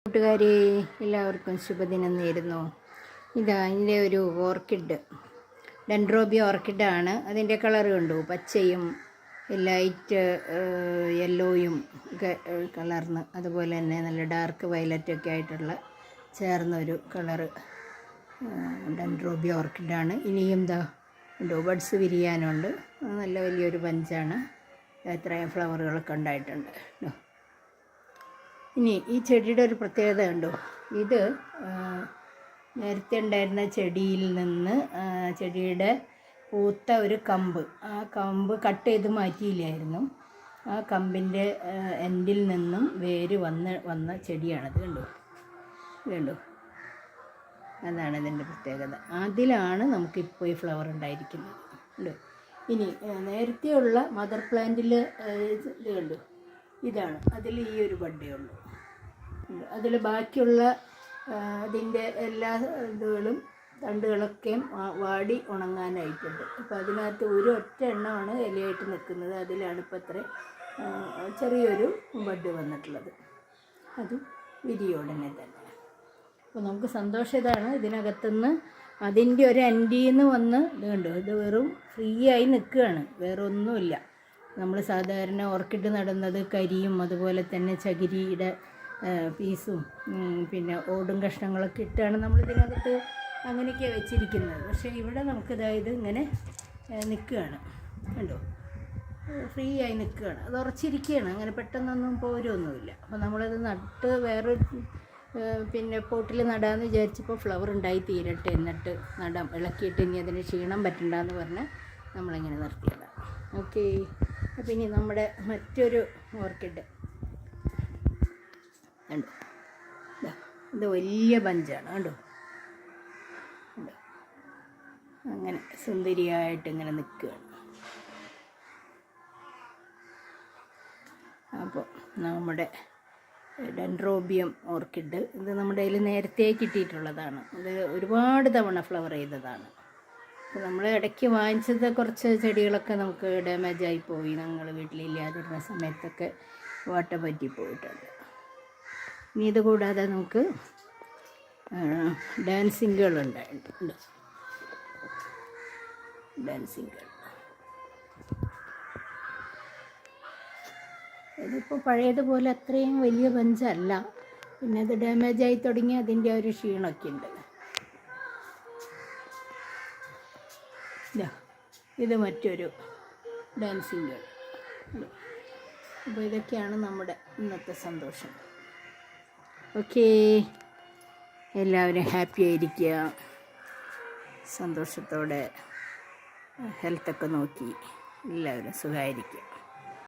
കൂട്ടുകാരെ എല്ലാവർക്കും ശുഭദിനം നേരുന്നു. ഇതാ ഇതിൻ്റെ ഒരു ഓർക്കിഡ്, ഡെൻഡ്രോബിയ ഓർക്കിഡാണ്. അതിൻ്റെ കളർ കണ്ടു, പച്ചയും ലൈറ്റ് യെല്ലോയും ഒക്കെ കളർന്ന്, അതുപോലെ തന്നെ നല്ല ഡാർക്ക് വയലറ്റൊക്കെ ആയിട്ടുള്ള ചേർന്നൊരു കളറ് ഡെൻഡ്രോബിയ ഓർക്കിഡാണ്. ഇനിയും ദാ ഉണ്ടോ, ബഡ്സ് വിരിയാനുണ്ട്. നല്ല വലിയൊരു ബഞ്ചാണ്. എത്രയും ഫ്ലവറുകളൊക്കെ ഉണ്ടായിട്ടുണ്ട്. ഇനി ഈ ചെടിയുടെ ഒരു പ്രത്യേകത ഉണ്ടോ, ഇത് നേരത്തെ ഉണ്ടായിരുന്ന ചെടിയിൽ നിന്ന് ചെടിയുടെ പൂത്ത ഒരു കമ്പ്, ആ കമ്പ് കട്ട് ചെയ്ത് മാറ്റിയില്ലായിരുന്നു. ആ കമ്പിൻ്റെ എൻഡിൽ നിന്നും വേര് വന്ന ചെടിയാണത്. കണ്ടോ, അതാണ് ഇതിൻ്റെ പ്രത്യേകത. അതിലാണ് നമുക്കിപ്പോൾ ഈ ഫ്ലവർ ഉണ്ടായിരിക്കുന്നത്. കണ്ടോ. ഇനി നേരത്തെയുള്ള മദർ പ്ലാന്റിൽ ഇത് കണ്ടു, ഇതാണ്. അതിൽ ഈ ഒരു ബഡ്ഡേ ഉള്ളൂ. അതിൽ ബാക്കിയുള്ള അതിൻ്റെ എല്ലാ ഇതുകളും തണ്ടുകളൊക്കെ വാടി ഉണങ്ങാനായിട്ടുണ്ട്. അപ്പോൾ അതിനകത്ത് ഒരു ഒറ്റ എണ്ണമാണ് ഇലയായിട്ട് നിൽക്കുന്നത്. അതിലാണ് ഇപ്പോൾ അത്ര ചെറിയൊരു ബഡ് വന്നിട്ടുള്ളത്. അതും വിരിയോടനെ തന്നെ. അപ്പോൾ നമുക്ക് സന്തോഷം ഇതാണ്, ഇതിനകത്തുനിന്ന് അതിൻ്റെ ഒരു എൻഡിന്ന് വന്ന് ഇത് കണ്ടു, ഇത് വെറും ഫ്രീ ആയി നിൽക്കുകയാണ്, വേറെ ഒന്നുമില്ല. നമ്മൾ സാധാരണ ഓർക്കിഡ് നടുന്നത് കരിയും അതുപോലെ തന്നെ ചകിരിയുടെ പീസും പിന്നെ ഓടും കഷ്ണങ്ങളൊക്കെ ഇട്ടാണ് നമ്മൾ ഇതിനകത്ത് അങ്ങനെയൊക്കെയാണ് വെച്ചിരിക്കുന്നത്. പക്ഷേ ഇവിടെ നമുക്കിതായത് ഇങ്ങനെ നിൽക്കുകയാണ്, കണ്ടോ, ഫ്രീ ആയി നിൽക്കുകയാണ്. അത് ഉറച്ചിരിക്കുകയാണ്, അങ്ങനെ പെട്ടെന്നൊന്നും പോരൊന്നുമില്ല. അപ്പോൾ നമ്മളത് നട്ട് വേറെ പിന്നെ പോട്ടിൽ നടാമെന്ന് വിചാരിച്ചപ്പോൾ ഫ്ലവർ ഉണ്ടായി തീരട്ടെ, എന്നിട്ട് നടാം, ഇളക്കിയിട്ട് ഇനി അതിന് ക്ഷീണം പറ്റണ്ടെന്ന് പറഞ്ഞാൽ നമ്മളിങ്ങനെ നിർത്തിയതാണ്. ഓക്കെ. അപ്പോൾ ഇനി നമ്മുടെ മറ്റൊരു ഓർക്കിഡ് കണ്ടോ, ഇത് വലിയ ബഞ്ചാണ്. കണ്ടോ, അങ്ങനെ സുന്ദരിയായിട്ട് ഇങ്ങനെ നിൽക്കുകയാണ്. അപ്പോൾ നമ്മുടെ ഡെൻഡ്രോബിയം ഓർക്കിഡ്, ഇത് നമ്മുടെ കയ്യിൽ നേരത്തെ കിട്ടിയിട്ടുള്ളതാണ്. ഇത് ഒരുപാട് തവണ ഫ്ലവർ ചെയ്തതാണ്. അപ്പോൾ നമ്മൾ ഇടയ്ക്ക് വാങ്ങിച്ചത് കുറച്ച് ചെടികളൊക്കെ നമുക്ക് ഡാമേജ് ആയിപ്പോയി. ഞങ്ങൾ വീട്ടിലില്ലാതിരുന്ന സമയത്തൊക്കെ വാട്ട പറ്റിപ്പോയിട്ടുണ്ട്. ഇനി ഇത് കൂടാതെ നമുക്ക് ഡാൻസിങ് ഗേൾ ഉണ്ടായിട്ടുണ്ട്. ഡാൻസിങ് ഗേൾ ഇതിപ്പോൾ പഴയതുപോലെ അത്രയും വലിയ ബഞ്ചല്ല, പിന്നെ അത് ഡാമേജായി തുടങ്ങി അതിൻ്റെ ഒരു ക്ഷീണമൊക്കെ ഉണ്ട്. ഇത് മറ്റൊരു ഡാൻസിങ് ഗേൾ. അപ്പോൾ ഇതൊക്കെയാണ് നമ്മുടെ ഇന്നത്തെ സന്തോഷം. ഓക്കേ, എല്ലാവരും ഹാപ്പി ആയിരിക്കുക, സന്തോഷത്തോടെ ഹെൽത്തൊക്കെ നോക്കി എല്ലാവരും സുഖമായിരിക്കുക.